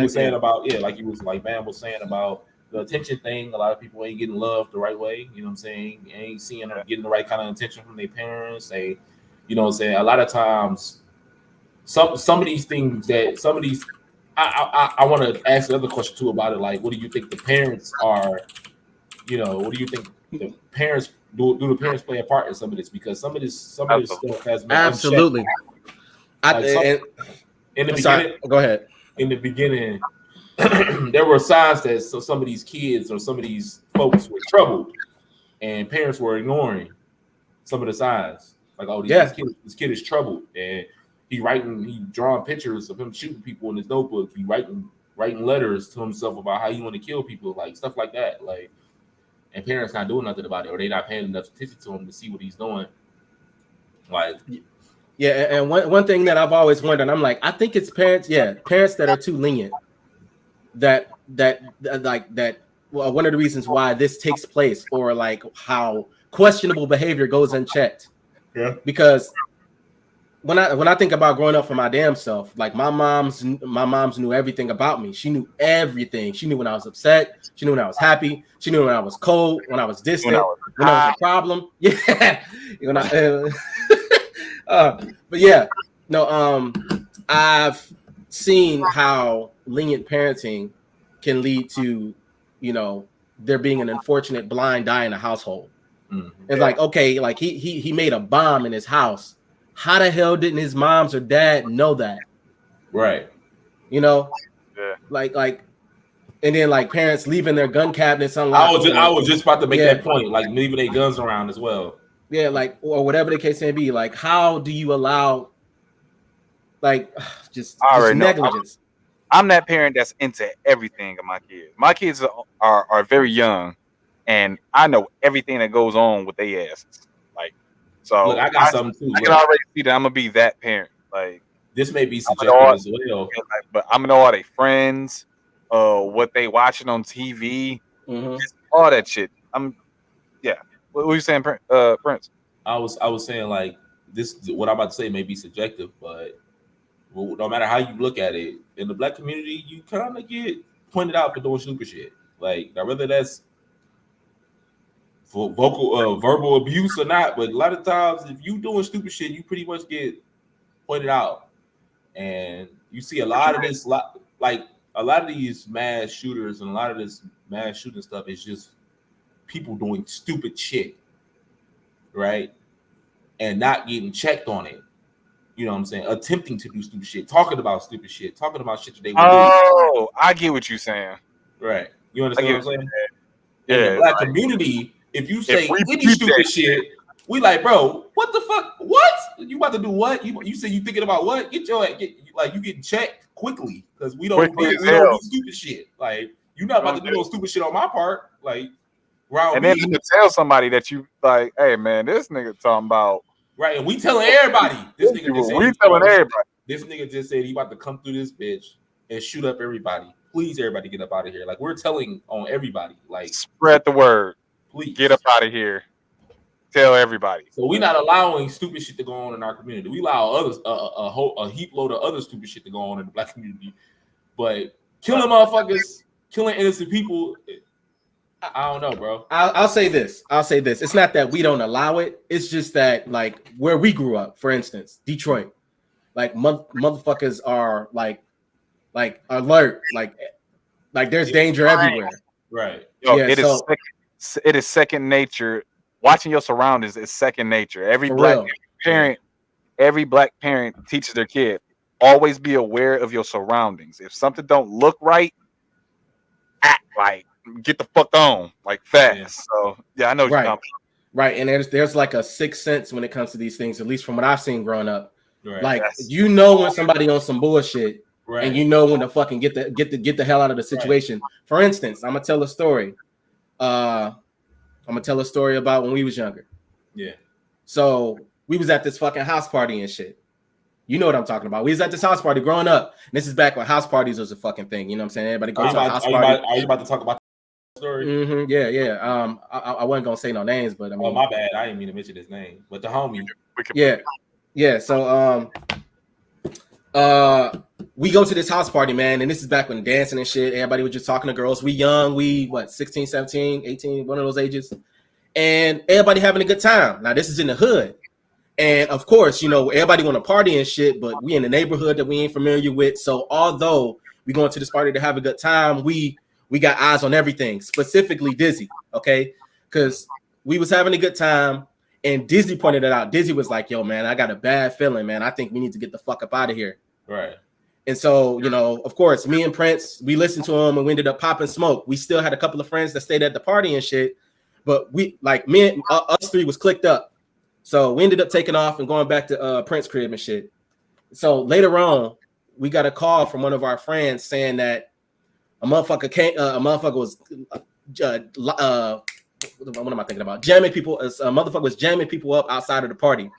was saying about like Van was saying about the attention thing. A lot of people ain't getting love the right way. You know what I'm saying? Ain't seeing or getting the right kind of attention from their parents. They, you know what I'm saying? A lot of times, some of these things that some of these, I want to ask another question too about it. Like, what do you think the parents are? You know, what do you think the parents do? Do the parents play a part in some of this? Because some of this stuff has been absolutely. In the beginning, go ahead. In the beginning, there were signs that some of these kids or some of these folks were troubled, and parents were ignoring some of the signs. Like, oh, this kid is troubled, and he drawing pictures of him shooting people in his notebook. He writing letters to himself about how he want to kill people, like stuff like that. Like, and parents not doing nothing about it, or they not paying enough attention to him to see what he's doing. Like, yeah, and one thing that I've always wondered, I'm like, I think it's parents that are too lenient. That well, one of the reasons why this takes place, or like how questionable behavior goes unchecked. Yeah. Because when I think about growing up for my damn self, like my moms knew everything about me. She knew everything. She knew when I was upset. She knew when I was happy. She knew when I was cold, when I was distant, when I was a problem. Yeah. But yeah, no, I've seen how lenient parenting can lead to, you know, there being an unfortunate blind eye in a household. It's like, okay, like he made a bomb in his house. How the hell didn't his moms or dad know that? Right. You know, yeah. like, and then like parents leaving their gun cabinets unlocked. I was just about to make that point, like leaving their guns around as well. Yeah, like, or whatever the case may be. Like, how do you allow, like, just negligence? I'm that parent that's into everything of my kids. My kids are very young, and I know everything that goes on with their asses. Like, so look, I got something too. I can already see that I'm gonna be that parent. Like, this may be subjective as well, but I'm gonna know all their friends, what they watching on TV, all that shit. What were you saying, Prince? I was saying, like, this, what I'm about to say may be subjective, but no matter how you look at it, in the black community, you kind of get pointed out for doing stupid shit. Like, now whether that's for verbal abuse or not, but a lot of times if you doing stupid shit, you pretty much get pointed out. And you see a lot of this, like a lot of these mass shooters and a lot of this mass shooting stuff is just people doing stupid shit, right? And not getting checked on it. You know what I'm saying? Attempting to do stupid shit, talking about stupid shit, talking about shit that they would do. Oh, I get what you're saying. Right. You understand what I'm saying? Yeah. In the black community, if you say any stupid shit, we like, bro, what the fuck? What? You about to do what? You say you thinking about what? You getting checked quickly because we don't do stupid shit. Like, you're not about to do no stupid shit on my part. Like, and then you tell somebody that you like, hey man, this nigga talking about. Right, and we telling everybody. This nigga just said he about to come through this bitch and shoot up everybody. Please, everybody, get up out of here. Like, we're telling on everybody. Like, spread the word. Please get up out of here. Tell everybody. So we're not allowing stupid shit to go on in our community. We allow others a heap load of other stupid shit to go on in the black community, but killing motherfuckers, killing innocent people. I don't know, bro. I'll say this. It's not that we don't allow it. It's just that, like, where we grew up, for instance, Detroit, like motherfuckers are like alert, like there's danger everywhere. Right. Yo, it is second nature. Watching your surroundings is second nature. Every black parent teaches their kid, always be aware of your surroundings. If something don't look right, act right. Get the fuck on, like, fast. Yeah. So yeah, I know what you're talking about. Right, and there's like a sixth sense when it comes to these things, at least from what I've seen growing up. Right. Like, you know when somebody on some bullshit, and you know when to fucking get the hell out of the situation. Right. For instance, I'm gonna tell a story. I'm gonna tell a story about when we was younger. Yeah. So we was at this fucking house party and shit. You know what I'm talking about. We was at this house party growing up. And this is back when house parties was a fucking thing. You know what I'm saying? Everybody go to a house party. Are you about to talk about story? Mm-hmm. Yeah. I wasn't gonna say no names, but I mean, my bad. I didn't mean to mention his name, but the homie. Yeah. So we go to this house party, man, and this is back when dancing and shit, everybody was just talking to girls. We young, 16, 17, 18, one of those ages, and everybody having a good time. Now this is in the hood, and of course, you know, everybody want to party and shit, but we in the neighborhood that we ain't familiar with. So although we going to this party to have a good time, we got eyes on everything, specifically Dizzy, okay? Because we was having a good time, and Dizzy pointed it out. Dizzy was like, yo, man, I got a bad feeling, man. I think we need to get the fuck up out of here. Right. And so, you know, of course, me and Prince, we listened to him and we ended up popping smoke. We still had a couple of friends that stayed at the party and shit, but we, like, me and us three was clicked up. So we ended up taking off and going back to Prince's crib and shit. So later on, we got a call from one of our friends saying that a motherfucker was what am I thinking about? Jamming people. A motherfucker was jamming people up outside of the party,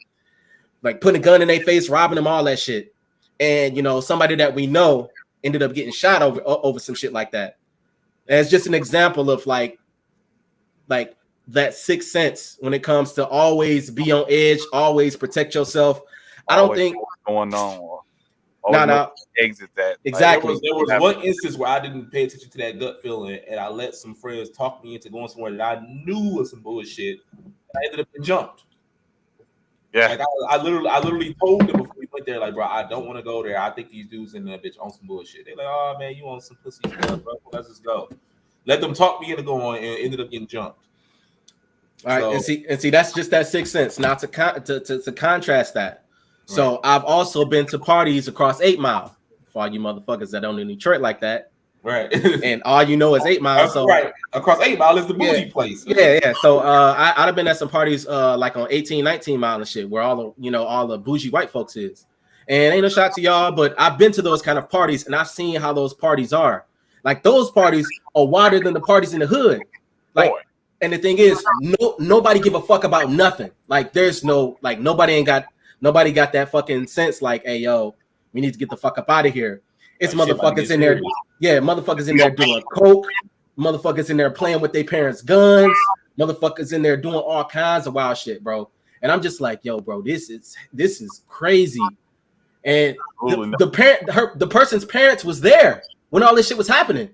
like putting a gun in their face, robbing them, all that shit. And you know, somebody that we know ended up getting shot over some shit like that. And it's just an example of like that sixth sense when it comes to always be on edge, always protect yourself. I don't think what's going on. No. Exit that. Exactly. Like, there was one instance where I didn't pay attention to that gut feeling, and I let some friends talk me into going somewhere that I knew was some bullshit. I ended up being jumped. Yeah. Like I literally told them before we went there, like, bro, I don't want to go there. I think these dudes in that bitch on some bullshit. They're like, oh man, you want some pussy stuff, bro? Let's just go. Let them talk me into going, and ended up getting jumped. All right, so, and see, that's just that sixth sense. Now to contrast that. So right. I've also been to parties across 8 Mile. For all you motherfuckers that don't know Detroit like that, right? And all you know is 8 Mile. So right across 8 Mile is the bougie place. Yeah. So I'd have been at some parties like on 18, 19 Mile and shit, where all the bougie white folks is. And ain't no shot to y'all, but I've been to those kind of parties and I've seen how those parties are. Like those parties are wider than the parties in the hood. Like. Boy. And the thing is, nobody give a fuck about nothing. Like, there's nobody got that fucking sense. Like, hey, yo, we need to get the fuck up out of here. It's like motherfuckers in there. Yeah, motherfuckers in there doing coke. Motherfuckers in there playing with their parents' guns. Motherfuckers in there doing all kinds of wild shit, bro. And I'm just like, yo, bro, this is crazy. And the person's parents was there when all this shit was happening.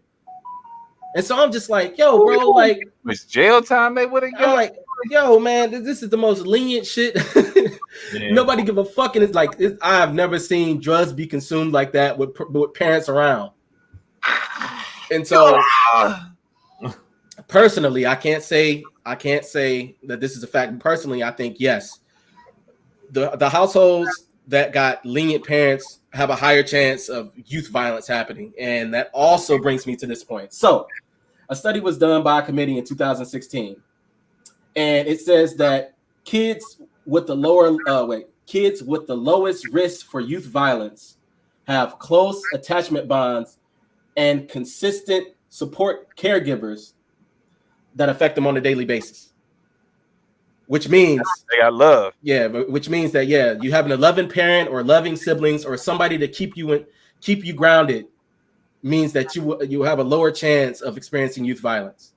And so I'm just like, yo, bro, like it's jail time. They would have got. I'm like, yo, man, this is the most lenient shit. Nobody give a fuck. And it's like I have never seen drugs be consumed like that with parents around. And so, personally, I can't say that this is a fact. Personally, I think yes, the households that got lenient parents have a higher chance of youth violence happening. And that also brings me to this point. So a study was done by a committee in 2016. And it says that kids with the lowest risk for youth violence have close attachment bonds and consistent support caregivers that affect them on a daily basis. Which means they got love. Yeah, which means that you have a loving parent or loving siblings or somebody to keep you grounded means that you have a lower chance of experiencing youth violence.